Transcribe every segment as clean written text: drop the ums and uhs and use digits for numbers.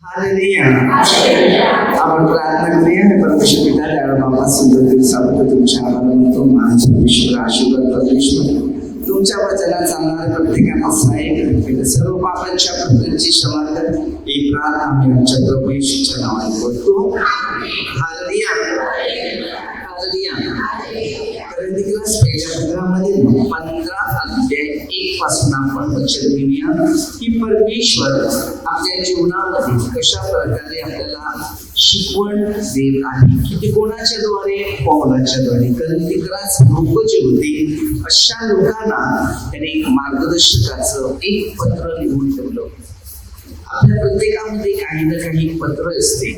Hallelujah. आपण प्रार्थना करूया. परमेश्वर पिता त्यावेळेला बाबा सुंदर दिवसाबद्दल तुमच्या आभार मानतो. माझा ईश्वर आशीर्वाद परमेश्वर तुमच्या वचनात चालणाऱ्या प्रत्येकाला सहाय्य केलं. सर्व पापांच्या प्रत्येकाची क्षमा कर. ही प्रार्थना आम्ही आमच्या प्रभू येशूच्या नावाने करतो. हालेलुया. हालेलुया. कोरिन्थियस पहिल्या पत्रामध्ये 15 अध्याय 1 पासून आपण वचन घेऊया की परमेश्वर आपल्या जीवनामध्ये कशा प्रकारे आपल्याला शिकवण देत आहे की ते कोणाच्या द्वारे, पौलाच्या द्वारे. कोरिन्थियस लोक जे होते अशा लोकांना त्याने एक मार्गदर्शकाचं एक पत्र लिहून ठेवलं. आपल्या प्रत्येकामध्ये काही ना काही पत्र असते.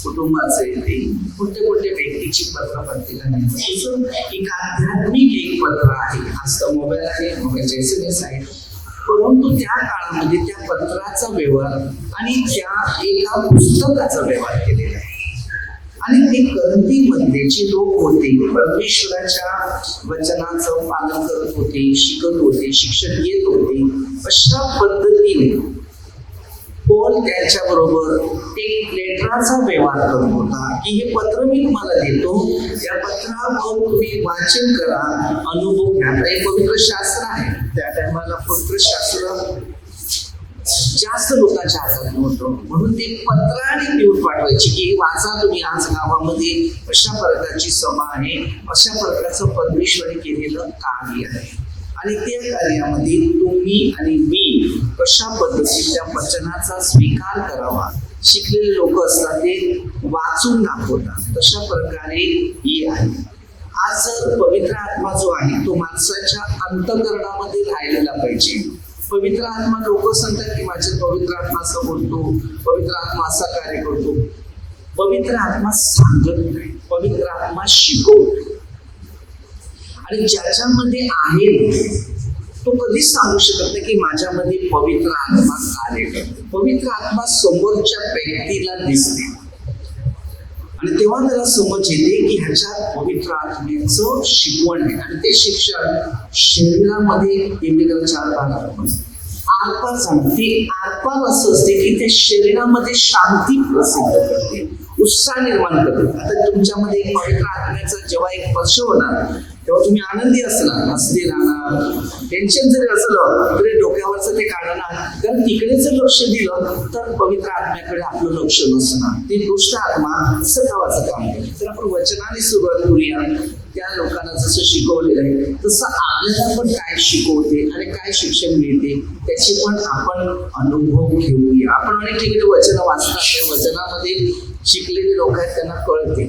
कुटुंबाचे येते, कोणत्या व्यक्तीची पत्र प्रत्येकाने. एक आध्यात्मिक एक पत्र आहे. आज तर मोबाईल आहे, मोबाईलचे SMS आहे, परंतु त्या काळामध्ये त्या पत्राचा व्यवहार आणि त्या एका पुस्तकाचा व्यवहार केलेला आहे. आणि ते कोरिन्थीमध्ये जे लोक होते परमेश्वराच्या वचनाचं पालन करत होते, शिकत होते, शिक्षण घेत होते. अशा पद्धतीने पौल त्याच्याबरोबर एक लेटराचा व्यवहार करत होता की हे पत्र मी तुम्हाला देतो, या पत्रावर तुम्ही वाचन करा, अनुभव घ्या. हे पवित्र शास्त्र आहे. त्या टायमाला पवित्र शास्त्र जास्त लोकांच्या हातात नव्हतं, म्हणून ते पत्राने देऊन पाठवायची की हे वाचा तुम्ही. आज गावामध्ये अशा प्रकारची सभा आहे, अशा प्रकारचं परमेश्वराने केलेलं कार्य आहे आणि त्या कार्यामध्ये तुम्ही आणि मी कशा पद्धतीने त्या वचनाचा स्वीकार करावा. शिकलेले लोक असतात ते वाचून दाखवतात. तशा प्रकारे हे आहे. आज जर पवित्र आत्मा जो आहे तो माणसाच्या अंतःकरणामध्ये राहिलेला पाहिजे. पवित्र आत्मा लोक सांगतात की माझे पवित्र आत्मा असं बोलतो, पवित्र आत्मा असा कार्य करतो. पवित्र आत्मा सांगत नाही, पवित्र आत्मा शिकवतो. आणि ज्याच्यामध्ये आहे तो कधीच सांगू शकत नाही की माझ्यामध्ये पवित्र आत्मा कार्य करतो. पवित्र आत्मा समोरच्या व्यक्तीला दिसते आणि तेव्हा त्याला समज येते की ह्याच्यात पवित्र आत्म्याचं शिकवण आहे. आणि ते शिक्षण शरीरामध्ये येण्याकडे 4 भाग आरपार सांगते. आरपार असं असते की ते शरीरामध्ये शांती प्रसिद्ध करते, उत्साह निर्माण करते. आता तुमच्यामध्ये एक पवित्र आत्म्याचा जेव्हा एक स्पर्श होणार तेव्हा तुम्ही आनंदी असणार, हसते राहणार. टेन्शन जरी असलं तरी डोक्यावरचं ते काढणार, कारण तिकडे जर लक्ष दिलं तर पवित्र आत्म्याकडे आपलं लक्ष नसणार. ती दुष्ट आत्मा सतावाचं काम करते. तर आपण वचनाने सुरुवात करूया. त्या लोकांना जसं शिकवलेलं आहे तसं आपल्याला पण काय शिकवते आणि काय शिक्षण मिळते त्याचे पण आपण अनुभव घेऊया. आपण अनेक ठिकाणी वचन वाचतात, त्या वचनामध्ये शिकलेले लोक आहेत त्यांना कळते.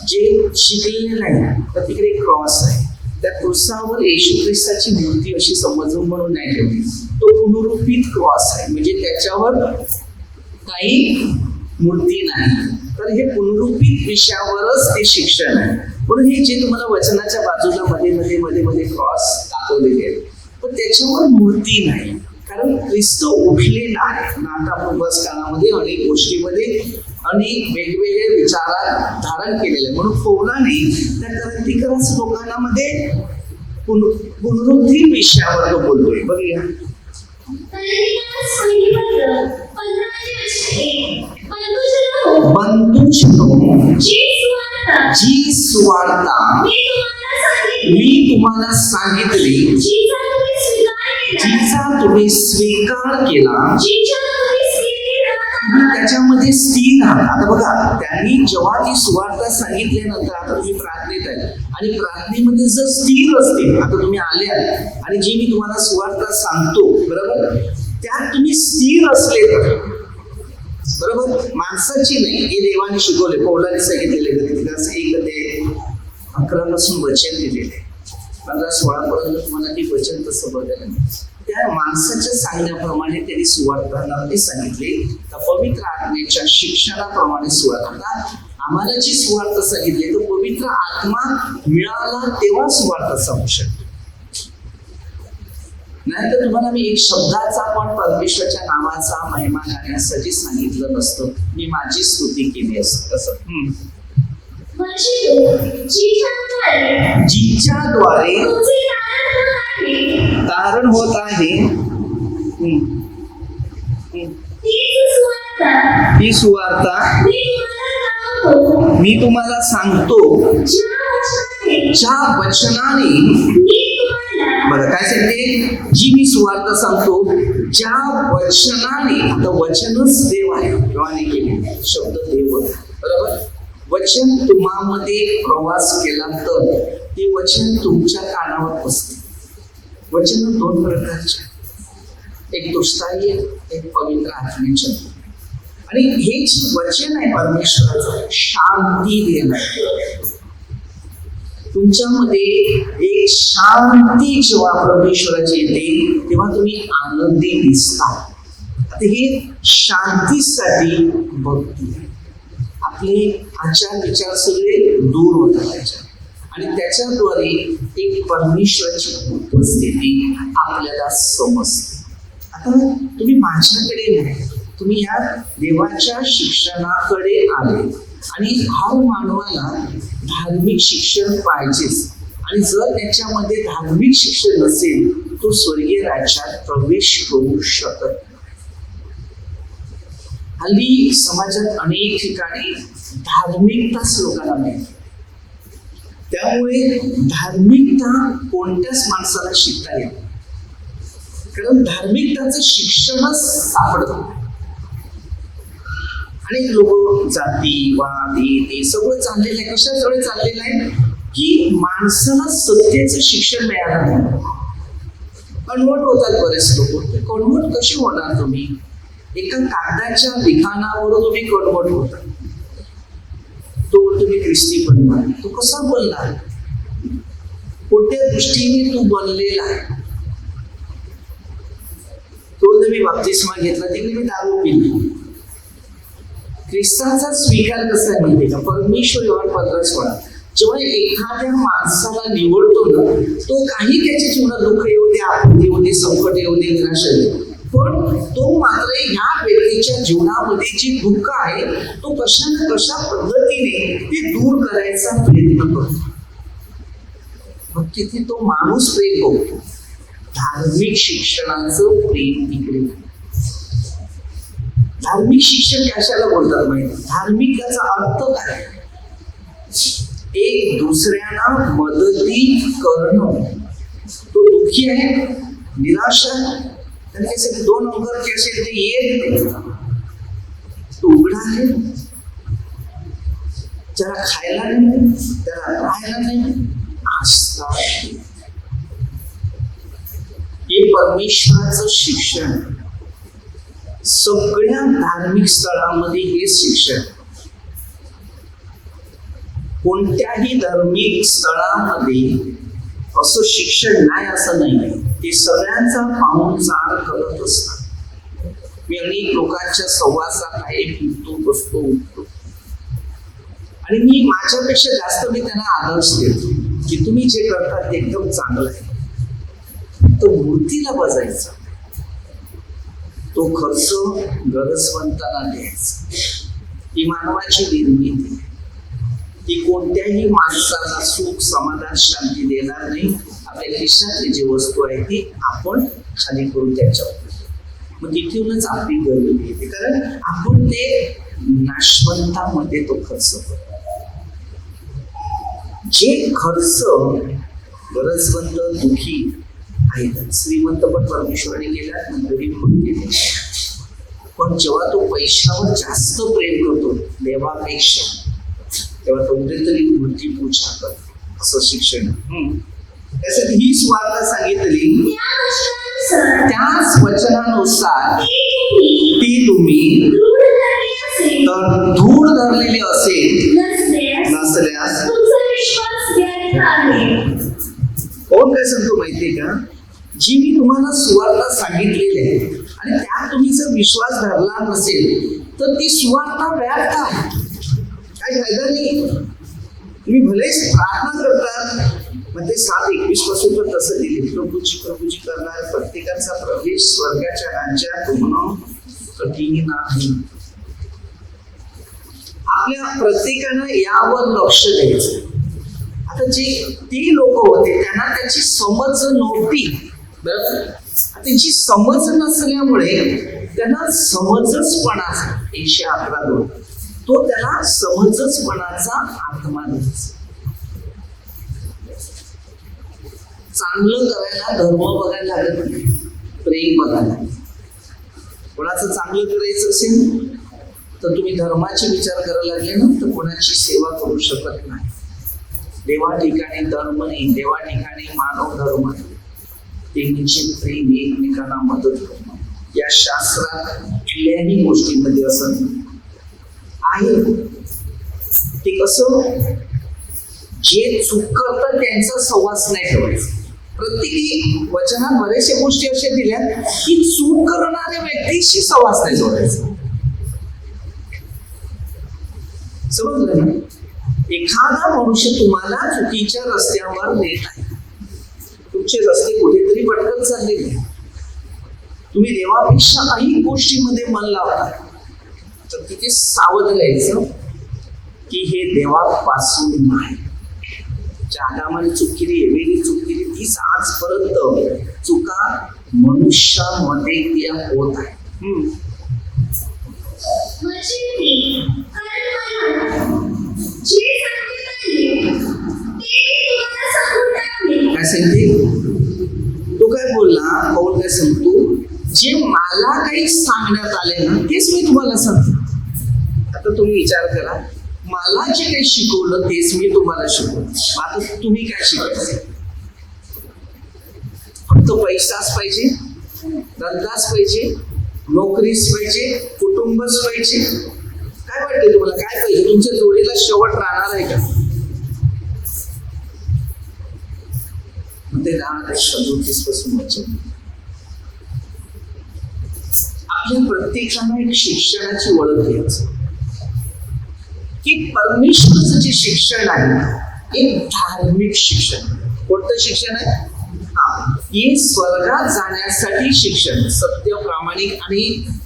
जे शिकलेले नाही तर तिकडे क्रॉस आहे. त्या क्रुसावर येशू ख्रिस्ताची मूर्ती अशी समजून म्हणून नाही ठेवली, तो पुनरुत्थित क्रॉस आहे. म्हणजे त्याच्यावर काही मूर्ती नाही. तर हे पुनरुत्थित विषयावरच ते शिक्षण आहे. म्हणून हे जे तुम्हाला वचनाच्या बाजूला मध्ये क्रॉस दाखवलेले आहेत पण त्याच्यावर मूर्ती नाही, कारण ख्रिस्त उठलेला आहे. आता आपण बस काळामध्ये अनेक गोष्टीमध्ये अनेक वेगवेगळे विचारात धारण केलेले आहे. म्हणून पौलाने त्या कोरिन्थियस लोकांना मध्ये पुनरुत्थान विषयावर तो बोलतोय. बघूया. बंधूजनो, जी सुवार्ता मी तुम्हाला सांगितली, जिचा तुम्ही स्वीकार केला, त्याच्यामध्ये स्थिर आहात. आता बघा, त्यांनी जेव्हा ती सुवार्ता सांगितल्यानंतर आता तुम्ही प्रार्थनेत आहे आणि प्रार्थनेमध्ये जर स्थिर असतील, आता तुम्ही आले आणि जी मी तुम्हाला सुवार्ता सांगतो बरोबर त्यात तुम्ही स्थिर असले तर बरोबर, माणसाची नाही, हे देवाने शिकवले. पौलाने सांगितलेले 1:11 पासून वचन दिलेले 15-16 पर्यंत तुम्हाला ती वचन तसं बघायला नाही. त्या माणसाच्या सांगण्याप्रमाणे त्यांनी सुवार्ता सांगितली. तर पवित्र आत्म्याच्या शिक्षणाप्रमाणे सुवार्ता, आम्हाला जी सुवार्ता सांगितली तर पवित्र आत्मा मिळाला तेव्हा सुवार्ता सांगू शकतो. नाहीतर तुम्हाला मी एक शब्दाचा पण परमेश्वराच्या नावाचा महिमा गाण्यासाठी सांगितलं नसतं, मी माझी स्तुती केली असत. कसं जिच्याद्वारे तारण होत आहे ती सुवार्ता मी तुम्हाला सांगतो, ज्या वचनाने, बरं काय सांगते, जी मी सुवार्ता सांगतो ज्या वचनाने. आता वचनच देव आहे, देवाने केले शब्द देव, बरोबर. वचन तुम्हामध्ये प्रवास केला तर ते वचन तुमच्या कानावर बसते. वचन दोन प्रकारचे, एक दुष्टाई, एक पवित्र आत्म्याचे. आणि हेच वचन आहे परमेश्वराचं, शांती देणार. तुमच्यामध्ये एक शांती जेव्हा परमेश्वराची येते तेव्हा तुम्ही आनंदी दिसता. आता हे शांतीसाठी भक्ती, आपले आचार विचार सगळे दूर होतात पाहिजे आणि त्याच्याद्वारे एक परमेश्वराची उपस्थिती आपल्याला समजते. आता तुम्ही माझ्याकडे नाही, तुम्ही या देवाच्या शिक्षणाकडे आले आणि हर मानवाला धार्मिक शिक्षण पाहिजेच. आणि जर त्याच्यामध्ये धार्मिक शिक्षण नसेल तो स्वर्गीय राज्यात प्रवेश करू शकत नाही. हल्ली समाजात अनेक ठिकाणी धार्मिकताच लोकांना मिळते. त्यामुळे धार्मिकता कोणत्याच माणसाला शिकता येत, कारण धार्मिकताचं शिक्षणच सापडत. अनेक लोक जातीवाद ते सगळं चाललेलं आहे. कशामुळे चाललेलं आहे की माणसाला सत्तेचं शिक्षण मिळालं नाही. कन्वर्ट होतात बरेच लोक. कन्वर्ट कसे होणार तुम्ही? एका कागदाच्या लिखाणावर तुम्ही कन्वर्ट होता. तो तुम्ही ख्रिस्ती बनणार, तो कसा बनणार? कोणत्या दृष्टीने तू बनलेला आहे? तो तुम्ही बाप्तिस्मा घेतला, तिकडे मी दारू पिली. ख्रिस्ताचा स्वीकार कसा माहिती का? परमेश्वर योहान 15:16 जेव्हा एखाद्या माणसाला निवडतो ना, तो काही त्याच्या जीवनात दुःख येऊ दे, आपत्ती येऊ दे, संकट येऊ दे, निराशा येऊ दे, पण तो मात्र ह्या व्यक्तीच्या जीवनामध्ये जी दुःख आहे तो कशा ना कशा पद्धतीने ते दूर करायचा प्रयत्न करतो. मग तिथे तो माणूस प्रेम बघतो. धार्मिक शिक्षणाचं प्रेम तिकडे. धार्मिक शिक्षण कशाला बोलतात माहिती? धार्मिकाचा अर्थ काय? एक दुसऱ्यांना मदती करणं. तो दुःखी आहे, निराश आहे, त्याचे 2 अंगरचे असेल ते येत नाही, तो उघडा आहे, ज्याला खायला नाही, त्याला राहायला नाही, आस्था. हे परमेश्वराचं शिक्षण. सगळ्या धार्मिक स्थळांमध्ये हे शिक्षण. कोणत्याही धार्मिक स्थळामध्ये असं शिक्षण नाही असं नाही. ते सगळ्यांचा पाहून चाल करत असतात. मी अनेक लोकांच्या सहवासात आहे, फिरतो, बसतो, उठतो आणि मी माझ्यापेक्षा जास्त मी त्यांना आदर्श देतो की तुम्ही जे करता ते एकदम चांगलं आहे. तो मूर्तीला बजायचा, तो खर्च गरजवंतांना द्यायचा. ही मानवाची निर्मिती. ती कोणत्याही माणसाला सुख, समाधान, शांती देणार नाही. आपल्या खिशातली जी वस्तू आहे ती आपण खाली करून त्याच्यावर, मग तिथूनच आपली गरज येते, कारण आपण ते नाशवंतामध्ये तो खर्च करतो. जे खर्च गरजवंत, दुःखी आहेत, श्रीमंत पण परमेश्वराने केला, गरीब पण केले, पण जेव्हा तो पैशावर जास्त प्रेम करतो देवापेक्षा, तेव्हा तो तरी मूर्ती पूजा करतो. असं शिक्षण. त्यासाठी ही स्वार्थ सांगितली, त्याच वचनानुसार ती तुम्ही तर धूळ धरलेली असेल नसल्यास. कोण काय सांगतो माहितीये का? जी मी तुम्हाला सुवार्ता सांगितलेली आहे आणि त्यात तुम्ही जर विश्वास धरला नसेल तर ती सुवार्ता व्यर्थ आहे, काही फायदा नाही. तुम्ही भलेच प्रार्थना करतात, म्हणजे 7:21 पासून तर तसं दिले, प्रभूची करणार प्रत्येकाचा प्रवेश स्वर्गाच्या राज्यात होणं कठीण आहे. आपल्या प्रत्येकानं यावर लक्ष द्यायचं. आता जे ती लोक होते त्यांना त्याची समज नव्हती, बरोबर. त्यांची समज नसल्यामुळे त्यांना समंजसपणाचा 111 तो त्याला समंजसपणाचा आत्मा दिसतो. चांगलं करायला धर्म बघायला लागत नाही, प्रेम बघायला. कोणाचं चांगलं करायचं असेल तर तुम्ही धर्माचे विचार करायला लागले ना तर कोणाची सेवा करू शकत नाही. देवा ठिकाणी धर्म नाही, देवा ठिकाणी मानव धर्म नाही, ते म्हणजे प्रेम, एकमेकांना मदत करणं. या शास्त्रात कुठल्याही गोष्टीमध्ये असं आहे. ते कसं, जे चूक करतात त्यांचा सहवास नाही ठेवायचा. प्रत्येकी वचनात बरेचशा गोष्टी अशा दिल्या की चूक करणाऱ्या व्यक्तीशी सहवास नाही जोडायचा. समजलं ना? एखादा मनुष्य तुम्हाला चुकीच्या रस्त्यावर नेत आहे, तुमचे रस्ते कुठेतरी भटकत चाललेले, तुम्ही देवापेक्षा काही गोष्टीमध्ये मन लावता, तर तिथे सावध राहायचं की हे देवापासून नाही. ज्या आदामाने चूक केली, एवेली चूक केली, तीच आजपर्यंत चुका मनुष्यामध्ये त्या होत आहे. काय सांगते तो? काय बोलला पाऊल? काय सांगतो? जे मला काही सांगण्यात आले ना तेच मी तुम्हाला सांगतो. आता तुम्ही विचार करा, मला जे काही शिकवलं तेच मी तुम्हाला शिकवलं. आता तुम्ही काय शिकायचं? फक्त पैसाच पाहिजे, धंदाच पाहिजे, नोकरीच पाहिजे, कुटुंबच पाहिजे? काय वाटतं तुम्हाला? काय पाहिजे? तुमच्या जोडीला शेवट राहणार आहे का? ते राहणार 37 पासून वचन. आपल्या प्रत्येकाला एक शिक्षणाची ओळख घ्यायची की परमेश्वराचं जे शिक्षण आहे एक धार्मिक शिक्षण. कोणतं शिक्षण आहे? हे स्वर्गात जाण्यासाठी शिक्षण, सत्य, प्रामाणिक आणि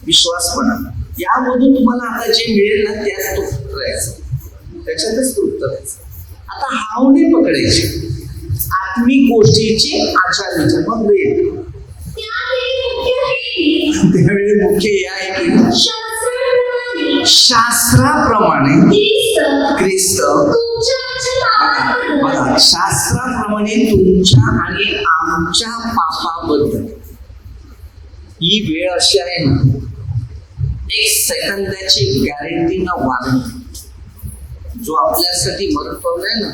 विश्वासपणा. यामधून तुम्हाला आता जे मिळेल ना त्यात तृप्त राहायचं, त्याच्यातच तृप्त राहायचं. आता हावणे पकडायचे, आत्मिक गोष्टीचे आचार विचार मग मिळेल. त्यावेळी मुख्य हे आहे की शास्त्राप्रमाणे ख्रिस्त, बघा, शास्त्राप्रमाणे तुमच्या आणि आमच्या पापाबद्दल. ही वेळ अशी आहे ना, 1 सेकंदाची गॅरंटी न वाढणं. जो आपल्यासाठी मरण पावलाय ना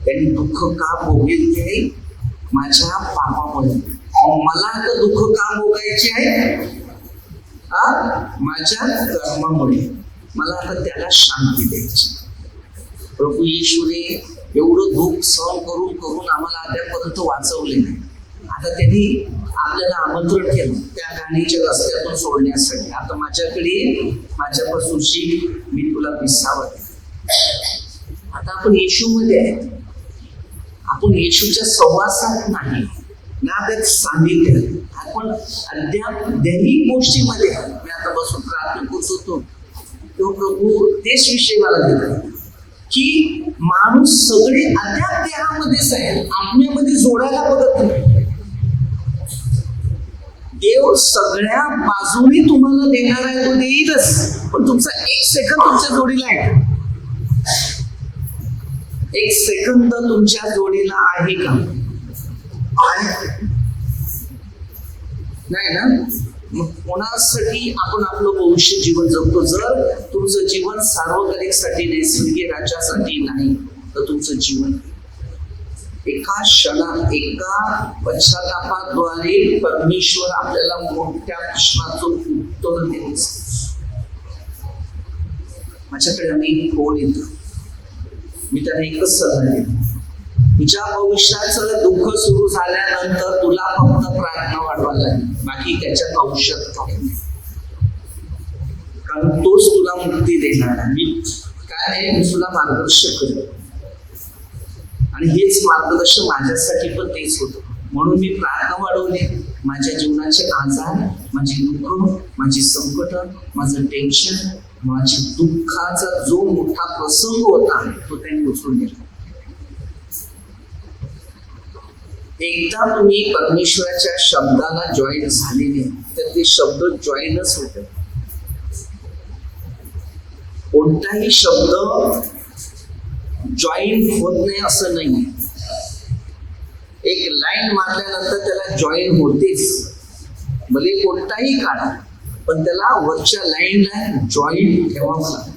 त्यांनी दुःख का भोगले? माझ्या पापामुळे. मला आता दुःख का भोगायचे आहे? माझ्या कर्मामुळे. मला आता त्याला शांती द्यायची. प्रभू येशूने एवढं दुःख सहन करून करून आम्हाला आतापर्यंत वाचवले नाही. आता त्यांनी आपल्याला आमंत्रण केलं त्या घाणीच्या रस्त्यातून सोडण्यासाठी. आता माझ्याकडे, माझ्यापासून शिक, मी तुला विसावत. आता आपण येशूमध्ये आहे, आपण येशूच्या सहवासात नाही ना, त्यात सांगितलं. आपण अद्याप दैनिक गोष्टीमध्ये. मी आता बसून प्रार्थना करत होतो तो प्रभू तेच विषय मला दिला की माणूस सगळे अद्याप देहामध्येच आहे, आत्म्यामध्ये जोडायला बघत नाही. देव सगळ्या बाजूने तुम्हाला देणार आहे, तो देईलच, पण तुमचा 1 सेकंद तुमच्या जोडीला आहे. 1 सेकंद तुमच्या जोडीला आहे का? नाही ना? मग कोणासाठी आपण आपलं भविष्य जीवन जगतो? जर तुमचं जीवन सार्वकालिकसाठी नाही, स्वर्गीय राज्यासाठी नाही, तर तुमचं जीवन एका क्षणात, एका पश्चातापाद्वारे परमेश्वर आपल्याला मोठ्या प्रश्नाचं उत्तर देईल. माझ्याकडे अनेक फोन येतात, मी त्यांना एकच सल्ला देतो, तुझ्या भविष्याचं दुःख सुरू झाल्यानंतर तुला फक्त प्रार्थना वाढवायला लागेल, बाकी त्याच्यात औषध काही नाही. कारण तोच तुला मुक्ती देणार आहे. मी काय आहे, मी तुला मार्गदर्शन करेन आणि हेच मार्गदर्शन माझ्यासाठी पण तेच होतं. म्हणून मी प्रार्थना वाढवली. माझ्या जीवनाचे आजार, माझी दुःख, माझी संकट, माझं टेन्शन, माझ्या दुःखाचा जो मोठा प्रसंग होता तो त्यांनी उचलून गेला. एकदा तुम्ही परमेश्वराच्या शब्दाला जॉईन झालेले तर ते शब्द जॉईनच होते. कोणताही शब्द जॉईन होत नाही असं नाही. एक लाईन मारल्यानंतर त्याला जॉईन होतेच, भले कोणताही काढा, पण त्याला वरच्या लाईनला जॉईन ठेवावं लागतं.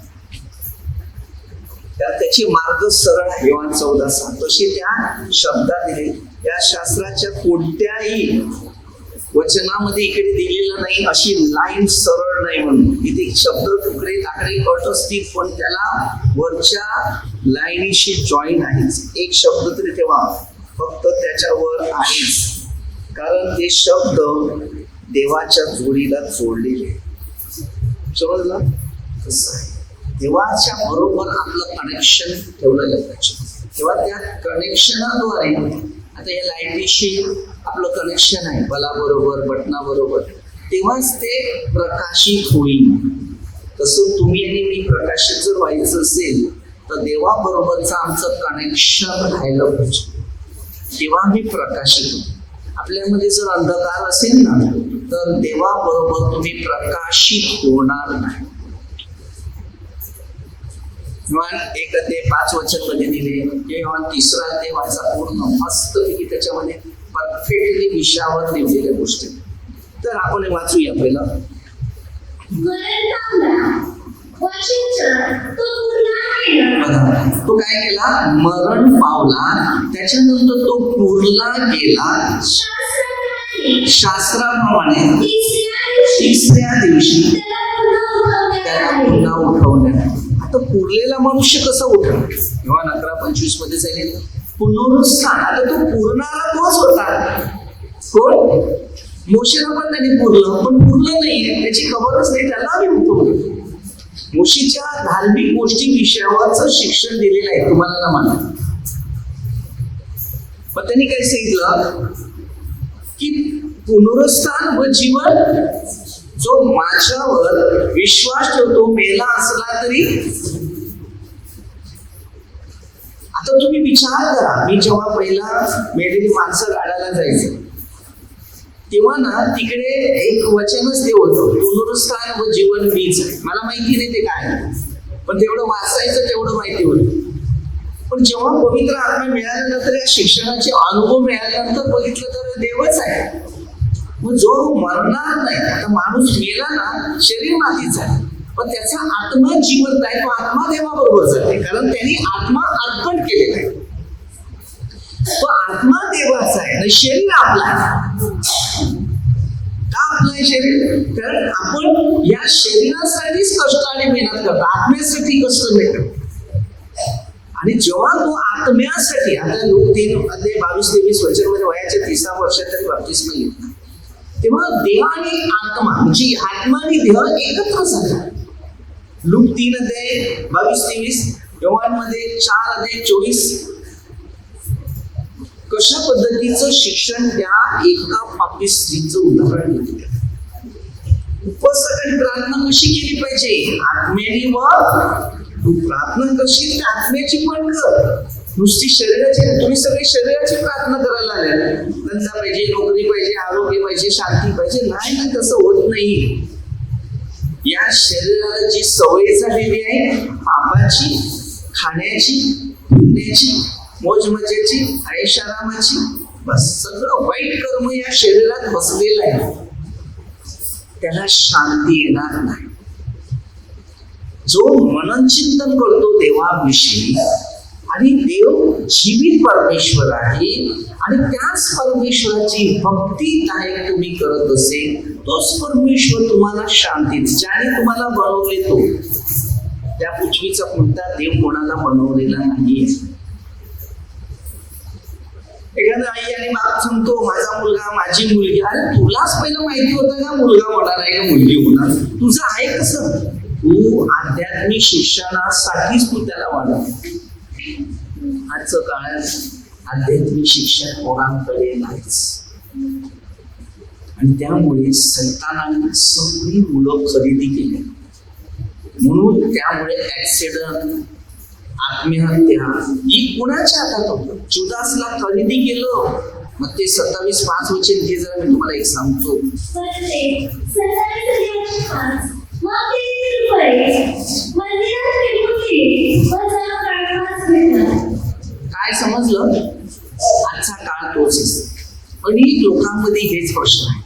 त्याची मार्ग सरळ आहे. योहान 14:7 तशी त्या शब्दात दिले. या शास्त्राच्या कोणत्याही वचनामध्ये इकडे दिलेलं नाही अशी लाईन सरळ नाही म्हणून. इथे शब्द तुकडे ताकडे कट असतील, पण त्याला वरच्या लाईनीशी जॉईन आहेच. एक शब्द तरी तेव्हा फक्त त्याच्यावर आहेच, कारण ते शब्द देवाच्या जोडीला जोडलेले. समजलं कसं आहे? देवाच्या बरोबर आपलं कनेक्शन ठेवलं पाहिजे. तेव्हा त्या कनेक्शनाद्वारे, आता या लाईटीशी आपलं कनेक्शन आहे बलाबरोबर, बटनाबरोबर, तेव्हाच ते प्रकाशित होईल. तसं तुम्ही आणि मी प्रकाशित जर व्हायचं असेल तर देवाबरोबरचं आमचं कनेक्शन राहिलं पाहिजे, तेव्हा मी प्रकाशित होतो. आपल्यामध्ये जर अंधकार असेल ना तर देवाबरोबर तुम्ही प्रकाशित होणार नाही. एक ते 5 वचन मध्ये दिले. योहान 3 देवाचा पूर्ण मस्तपैकी त्याच्यामध्ये परफेक्टली विषयावर लिहिलेल्या गोष्टी. तर आपण हे वाचूया. पहिला तो काय केला? मरण पावला, त्याच्यानंतर तो पुरला गेला शास्त्राप्रमाणे. तिसऱ्या दिवशी त्याला पुन्हा उठवण्यात. आता पुरलेला मनुष्य कसा उठला? योहान 11:25 मध्ये सांगितलं पुनरुत्थान. आता तो पुरणारा तोच होता. कोण? मोशेला पण त्याने पुरलं, पण पुरलं नाहीये, त्याची खबरच नाही, त्याला मी उठवलं. मोशीच्या धार्मिक गोष्टी विषयावरच शिक्षण दिलेलं आहे तुम्हाला ना मला. पण त्यांनी काय सांगितलं की पुनरुत्थान व जीवन, जो माझ्यावर विश्वास ठेवतो मेला असला तरी. आता तुम्ही विचार करा, मी जेव्हा पहिला मेलेली माणसं गाडायला जायचं तेव्हा ना तिकडे एक वचनच ते होतं, पुनरुत्थान व जीवन मीच. मला माहिती नाही ते काय, पण तेवढं वाचायचं तेवढं माहिती होतं. पण जेव्हा पवित्र आत्मा मिळाल्यानंतर, या शिक्षणाचे अनुभव मिळाल्यानंतर बघितलं तर देवच आहे. मग जो मरणार नाही, आता माणूस मेला ना, शरीर मातीच आहे, पण त्याचा आत्मा जिवंत आहे. तो आत्मा देवाबरोबर जाते, कारण त्यांनी आत्मा अर्पण केलेला आहे. तो आत्मा देवाचा आहे आणि शरीर आपला आहे. का आपलं आहे शरीर? कारण आपण या शरीरासाठीच कष्ट आणि मेहनत करतो, आत्म्यासाठी कष्ट नाही करतो. आणि जेव्हा तो आत्म्यासाठी, आता लोक 3:22-23 वचनमध्ये वयाच्या 30 वर्षात तरी बाप्तिस्मा घेतला, तेव्हा देह आणि आत्मा म्हणजे आत्मा आणि देह एकत्र झाला. लूक 3:22-23, योहानमध्ये 4:24. कशा पद्धतीचं शिक्षण त्या एका पापी स्त्रीचं उदाहरण दिलं. उपवासासाठी प्रार्थना कशी केली पाहिजे? आत्म्याने. व तू प्रार्थना करशील तर आत्म्याची पण कर. नुसती शरीराची, तुम्ही सगळे शरीराची प्रार्थना करायला आले, धंदा पाहिजे, नोकरी पाहिजे, आरोग्य पाहिजे, शांती पाहिजे. नाही ना, तसं होत नाही. या शरीराला जी सवय झालेली आहे पापाची, खाण्याची, पिण्याची, मौज मजेची, ऐशारामाची, बस सगळं वाईट कर्म या शरीरात बसलेलं आहे, त्याला शांती येणार नाही. जो मनन चिंतन करतो देवाविषयी, आणि देव जीवित परमेश्वर आहे, आणि त्याच परमेश्वराची भक्ती काय तुम्ही करत असेल, तोच परमेश्वर तुम्हाला शांती, ज्याने तुम्हाला बनवले तो. त्या पृथ्वीचा कोणता देव कोणाला बनवलेला नाहीये. एखादा आई आणि बाप सांगतो माझा मुलगा, माझी मुलगी. अरे तुलाच पहिलं माहिती होतं का मुलगा होणार आहे का मुलगी होणार? तुझं आहे कसं? तू आध्यात्मिक शिक्षणासाठीच तू त्याला वाढव. आजचं काळात आध्यात्मिक शिक्षण कोणाकडे नाहीच, आणि त्यामुळे सैतानाने सगळी मुलं खरेदी केली. म्हणून त्यामुळे ऍक्सिडेंट, आत्महत्या ही कुणाच्या हातात होतं? जुदासला खरेदी केलं मग ते 27:5 वचन हे जरा मी तुम्हाला एक सांगतो. काय समजलं? आजचा काळ तोच आहे. अनेक लोकांमध्ये हेच प्रश्न आहे,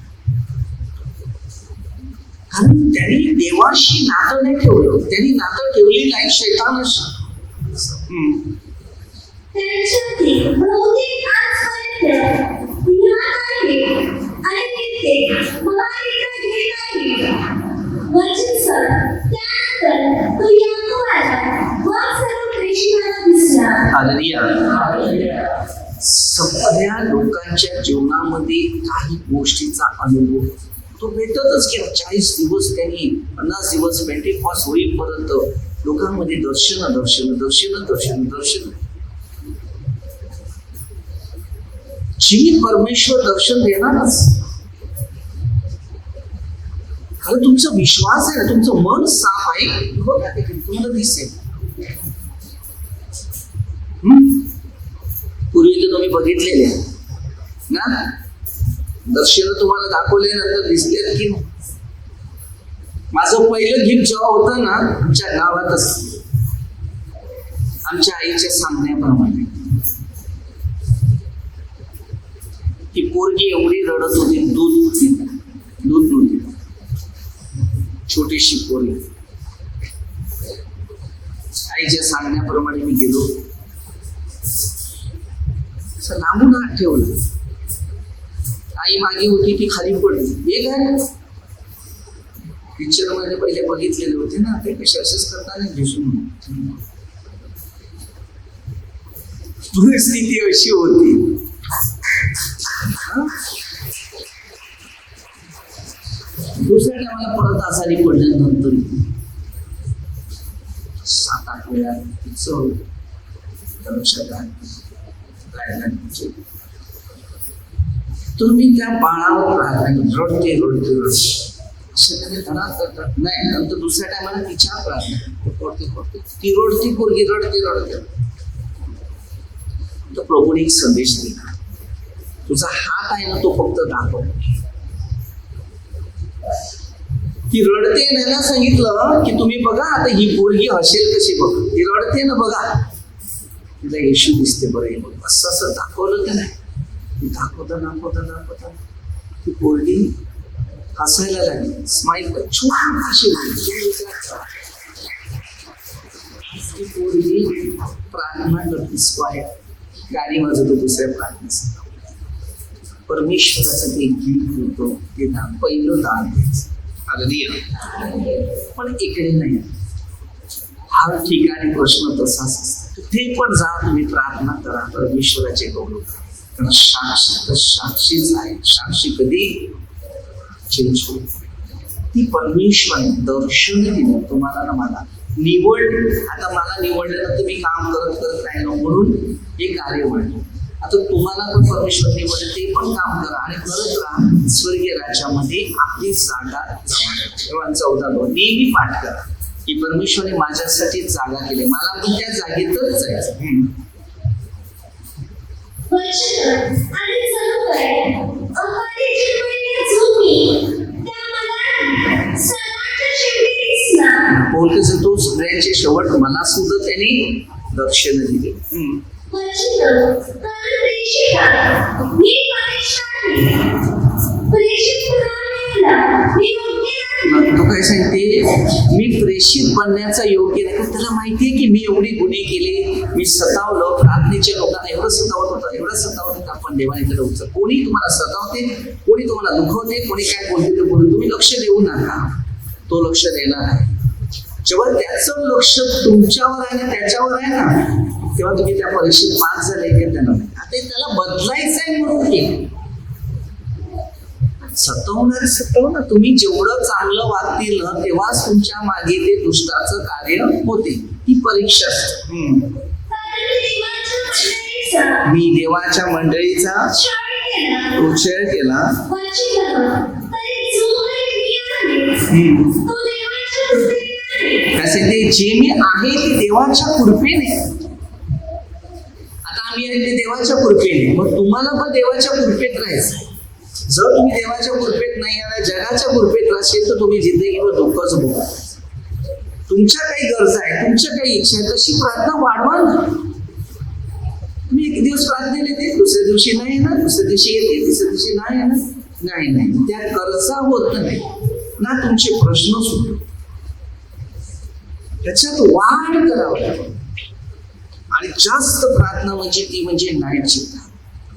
कारण त्यांनी देवाशी नातं नाही ठेवलं, त्यांनी नातं ठेवली नाही शैतानाशी. सगळ्या लोकांच्या जीवनामध्ये काही गोष्टीचा अनुभव तो भेटतच गेला. 40 दिवस त्यांनी 50 दिवस पेंटेकॉस्ट होईपर्यंत लोकांमध्ये दर्शन दर्शन दर्शन दर्शन दर्शन. जीवित परमेश्वर दर्शन देणारच, कारण तुमचा विश्वास आहे ना, तुमचं मन साफ आहे, बघा ते तुम्हाला दिसेल. पूर्वी तर तुम्ही बघितलेले ना, दर्शन तुम्हाला दाखवले नंतर दिसले की नाही. माझं पहिलं गिफ्ट जेव्हा होतं ना, आमच्या गावातच आमच्या आईच्या सांगण्याप्रमाणे ती पोरगी एवढी रडत होती, दूध नव्हती, छोटीशी पोरगी. आईच्या सांगण्याप्रमाणे मी गेलो, असं लांबून हात ठेवलं. आई मागे होती, ती खाली पडली. हे काय पिक्चर मध्ये पहिले बघितलेले होते ना, ते कसे असेच करताना दिसून परिस्थिती अशी होती. दुसऱ्या टायमाला परत आजारी पडल्यानंतर 7-8 वेळा तुम्ही त्या बाळावर प्रार्थना रडते रडते रडते नाही, नंतर दुसऱ्या टायमाला तिच्या प्रार्थना ती रडती पोरगी रडते रडते. तर प्रभूने एक संदेश दिला, तुझा हात आहे ना तो फक्त दाखव. ती रडते, त्यांना सांगितलं की तुम्ही बघा आता ही पोरगी हसेल कशी बघा, ती रडते ना बघा, तिला येशू दिसते बरं. असं असं दाखवलं की नाही, दाखवता ती पोरगी हसायला लागली, स्माईल छोटीशी. ती पोरगी प्रार्थना करते, गाडी वाजवतो दुसऱ्या प्रार्थनेसाठी. परमेश्वराचं ते गीत होतं, ते दान पहिलं दान द्यायचं. पण इकडे नाही, हर ठिकाणी प्रश्न तसाच असतो. तिथे पण जा, तुम्ही प्रार्थना करा, परमेश्वराचे गौरव करा, कारण साक्षी तर साक्षीच आहे. साक्षी कधी चेंज होईल. ती परमेश्वराने दर्शन दिलं तुम्हाला ना मला, निवड. आता मला निवडल्यानंतर मी काम करत राहिलो म्हणून हे कार्य वाढलं. आता तुम्हाला पण परमेश्वर निवडले, ते पण काम करा आणि करत राहा. स्वर्गीय राज्यामध्ये आपली जागा जमा. 14 नेहमी पाठ करा की परमेश्वराने माझ्यासाठी जागा केली, मला पण त्या जागेतच जायचं. बोलते तो सगळ्यांचे शेवट मला सुद्धा त्यांनी दर्शन दिले. तो काय सांगते, मी प्रेषित बनण्याचा योग्य नाही. त्याला माहितीये की मी एवढी गुन्हे केले, मी सतावलं, प्रार्थनेच्या लोकांना एवढं सतावत होता, पण देवाने त्याला उत्तर. कोणी तुम्हाला सतावते, कोणी तुम्हाला दुखवते, कोणी काय बोलते ते बोलते, तुम्ही लक्ष देऊ नका, तो लक्ष देणार आहे. जेव्हा त्याचं लक्ष तुमच्यावर आहे ना, त्याच्यावर आहे ना, तेव्हा तुम्ही त्या परीक्षेत पास झाले की त्यांना आता त्याला बदलायचं आहे म्हणून की सतवणार. तुम्ही जेवढं चांगलं वागतील ना, तेव्हाच तुमच्या मागे ते दुष्टाचं कार्य होते. ही परीक्षा. मी देवाच्या मंडळीचा उच्चार केला, कसे ते जे मी आहे ते देवाच्या कृपेने. आता आम्ही आहे ते देवाच्या कृपेने. मग तुम्हाला पण देवाच्या कृपेत राहायचं. जर तुम्ही देवाच्या कृपेत नाही आला, जगाच्या कृपेत राहशील तर तुम्ही जिंदगीवर धोकाच भोगा. तुमच्या काही गरजा आहेत, तुमच्या काही इच्छा आहे, तशी प्रार्थना वाढवा ना. तुम्ही एक दिवस प्रार्थनेला येते, दुसऱ्या दिवशी नाही येणार, दुसऱ्या दिवशी येते, तिसऱ्या दिवशी नाही येणार. नाही, त्या गरजा होत नाही ना, तुमचे प्रश्न सुटतो. त्याच्यात वाढ करावं आणि जास्त प्रार्थना म्हणजे नाईटची.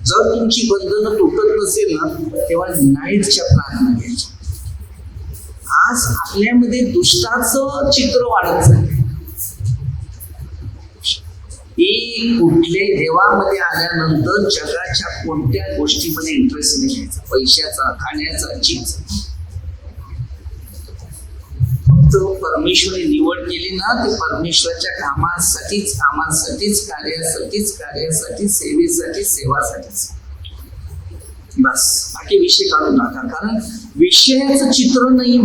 जर तुमची बंधनं तुटत नसेल ना, तेव्हा नाईटच्या प्रार्थना घ्यायच्या. आज आपल्यामध्ये दुष्टाचं चित्र वाढत चाललंय. की कुठले देवामध्ये आल्यानंतर जगाच्या कोणत्या गोष्टीमध्ये इंटरेस्ट नाही घ्यायचा, पैशाचा, खाण्याचा, चीज. फक्त परमेश्वराने निवड केली ना, ते परमेश्वराच्या कामासाठीच, कार्यासाठी, सेवेसाठी, सेवासाठीच. बस, बाकी विषय काढू नका, कारण विषयाचं चित्र नाही.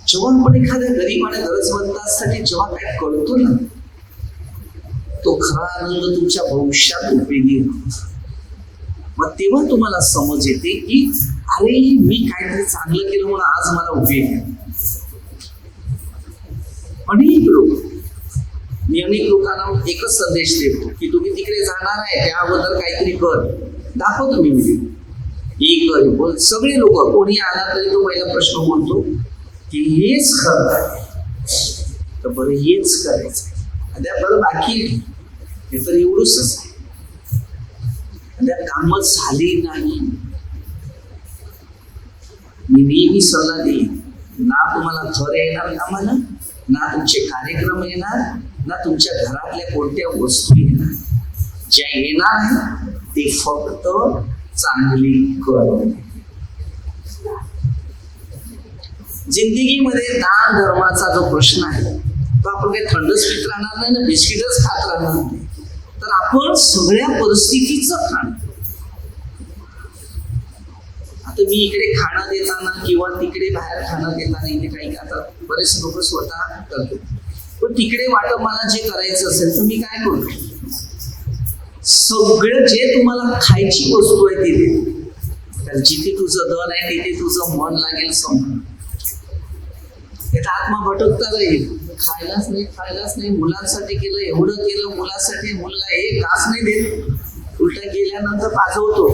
जेव्हा आपण एखाद्या गरीब आणि गरजवंतासाठी जेव्हा काय करतो ना, तो खरा आनंद तुमच्या भविष्यात उपयोगी होतो. मग तेव्हा तुम्हाला समज येते की अरे, मी काहीतरी चांगलं केलं म्हणून आज मला उपयोग आहे. मी अनेक लोकांना एकच संदेश देतो की तुम्ही तिकडे जाणार आहे, त्याबद्दल काहीतरी कर. दाखवतो मी व्हिडिओ, हे कर, बोल. सगळे लोक, कोणी आला तरी तो पहिला प्रश्न बोलतो की हेच करताय, तर बरं हेच करायचं. अद्या बरं बाकी हे तर एवढंच आहे. अद्या कामच झाली नाही. मी नेहमी सल्ला देईन, ना तुम्हाला घर येणार कामाला, ना तुमचे कार्यक्रम येणार, ना तुमच्या घरातल्या कोणत्या वस्तू येणार. ज्या येणार आहे ते फक्त चांगली कर. जिंदगीमध्ये दान धर्माचा जो प्रश्न आहे, तो आपण काही थंडच पीत राहणार नाही ना, बिस्किटच खात राहणार नाही. तर आपण सगळ्या परिस्थितीचं खाणं. आता मी इकडे खाणं देताना किंवा तिकडे बाहेर खाणं देताना, इथे काही आता बरेच लोक स्वतः करतात, पण तिकडे वाटत मला जे करायचं असेल तर मी काय करतो, सगळं जे तुम्हाला खायची वस्तू आहे तिथे, तर जिथे तुझं धन आहे तिथे तुझं मन लागेल. समजा आत्मा भटकता राहील, खायलाच नाही. मुलांसाठी केलं, एवढं केलं मुलासाठी, मुलगा एक घास नाही देत, उलटा गेल्यानंतर पाजवतो.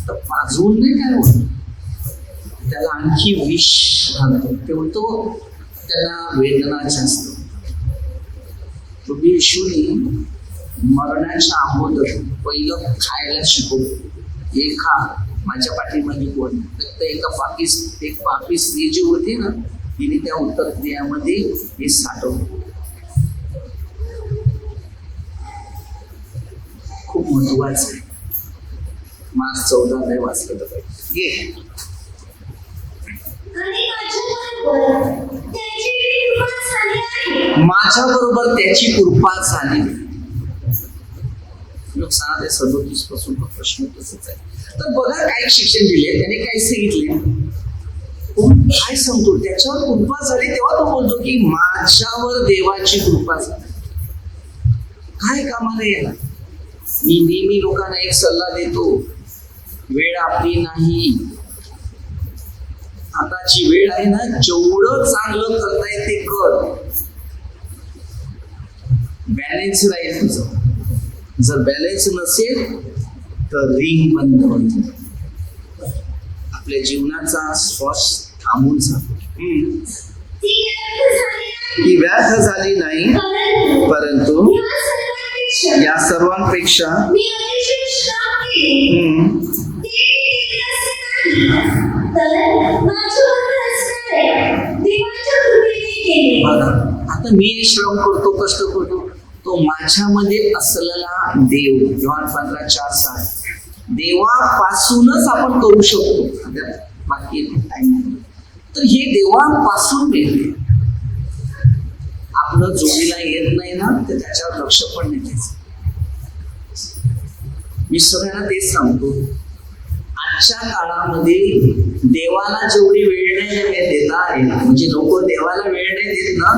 तर पाजवून नाही काय होत, त्याला आणखी विष घालतो, तेवढं त्याला वेदना जास्त. तुम्ही येशूने मरणाच्या अगोदर पहिलं खायला शिकवलं. हे खा, माझ्या पाठीमध्ये कोण. फक्त एक पापी स्त्री जी होती ना, तिने त्या उत्तर क्रियामध्ये हे साठवलं. खूप महत्वाचं आहे. मार्च 14 वाचलं तर पाहिजे. माझ्या बरोबर त्याची कृपा झाली. लोक 6 ते 37 पासून प्रश्न तसंच आहे. तर बघा काय शिक्षण दिले त्याने, काय सांगितले, काय सांगतो, त्याच्यावर कृपा झाली. तेव्हा तो बोलतो की माझ्यावर देवाची कृपा झाली. काय कामाला येणार. मी नेहमी लोकांना एक सल्ला देतो, वेळ आपली नाही. आताची वेळ आहे ना, जेवढं चांगलं करता येते कर. बॅलन्स राहील तुझं. जर बॅलन्स नसेल तर रिंग बंद होईल. आपल्या जीवनाचा श्वास थांबून जातो. ती व्यर्थ झाली नाही, परंतु या सर्वांपेक्षा आता मी श्रम करतो, कष्ट करतो, तो माझ्यामध्ये असलेला देव. योहान 15:4 देवापासूनच आपण करू शकतो, बाकी नाही. तर हे देवापासून मिळते. आपलं जोडीला येत नाही ना, तर त्याच्यावर लक्ष पण नाही द्यायचं. मी सगळ्यांना तेच सांगतो, आजच्या काळामध्ये देवाला जेवढी वेळ नाही देता आहे, म्हणजे लोक देवाला वेळ नाही देत ना,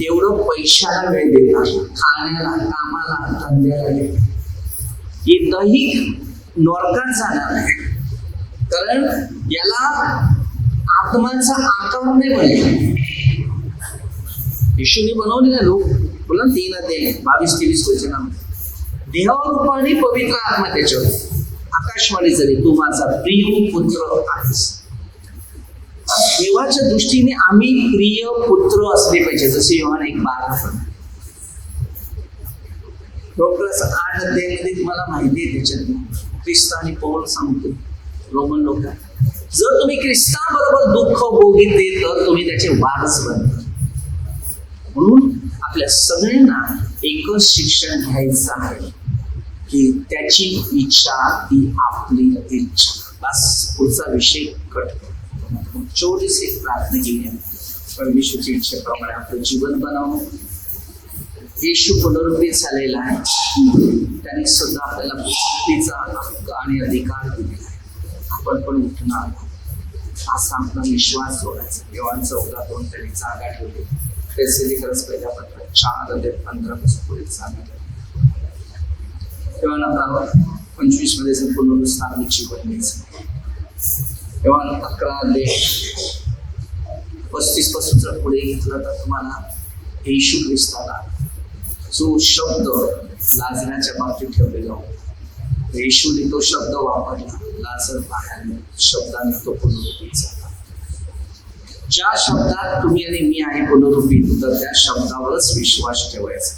तेवढं तेवढं पैशाला वेळ देतात, खाण्याला, कामाला, धंद्याला वेळ. एकही नरकात जाणार नाही, कारण याला आत्माचा आकार नाही बनला. येशूने बनवलेला लोक बोला 3 अध्याय 22-23 वचनामध्ये देहरूपाने पवित्र आत्मा त्याच्यावर आकाशवाणी झाली, तू माझा प्रिय पुत्र आहेस. देवाच्या दृष्टीने आम्ही प्रिय पुत्र असले पाहिजे, जसे योहान 1:12. रोमन्स 8 अध्यायामध्ये तुम्हाला माहिती आहे त्याच्यात ख्रिस्त आणि पौल सांगतो रोमन लोक, जर तुम्ही ख्रिस्ताबरोबर दुःख भोगितले तर तुम्ही त्याचे वारस बनता. म्हणून आपल्या सगळ्यांना एकच शिक्षण घ्यायचं आहे की त्याची इच्छा ती आपली इच्छा. बस पुढचा विषय कट. छोटीशी प्रार्थना केली, परमेश्वरची इच्छेप्रमाणे आपलं जीवन बनावं. येशू पुनरुत्थित झालेला आहे, त्याने सुद्धा आपल्याला मुक्तीचा हक्क आणि अधिकार दिलेला आहे. आपण पण उठणार असा आपला विश्वास जोडायचा. योहान 14:2 त्यांनी जागा ठेवली. खरंच पहिल्या पत्र 4:15 पुढे जागा ठेवली. योहान 25 मध्ये पुनरुत्थानाचे जीवन द्यायचं. योहान 11:35 पासून जर पुढे घेतलं तर तुम्हाला येशू ख्रिस्ताला जो शब्द लाजराच्या बाबतीत ठेवलेला होता, येशूने तो शब्द वापरला, लाजर बाहेर शब्दाने तो पुनरुत्थित झाला. ज्या शब्दात तुम्ही आणि मी आहे पुनरुत्थित, तर त्या शब्दावरच विश्वास ठेवायचा.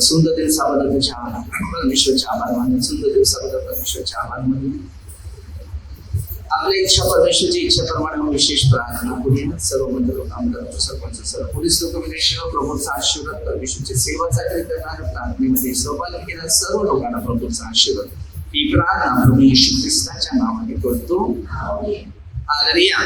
सुंदर दिवसाबद्दल आभार, परमेश्वरचे आभार मानून सुंदर दिवसाबद्दल परमेश्वरचे आभार मानून आपल्या इच्छा परमेश्वरची इच्छेप्रमाणे विशेष प्रार्थना करूया. सर्व मंडळ काम करतो, सरपंच सर्व पोलीस लोक प्रभूचा आशीर्वाद, परमेश्वरची सेवा चाकरी करणाऱ्या प्रार्थनेमध्ये सहभागी केल्या सर्व लोकांना प्रभूचा आशीर्वाद. ही प्रार्थना प्रभू येशू ख्रिस्ताच्या नावाने करतो. हालेलुया.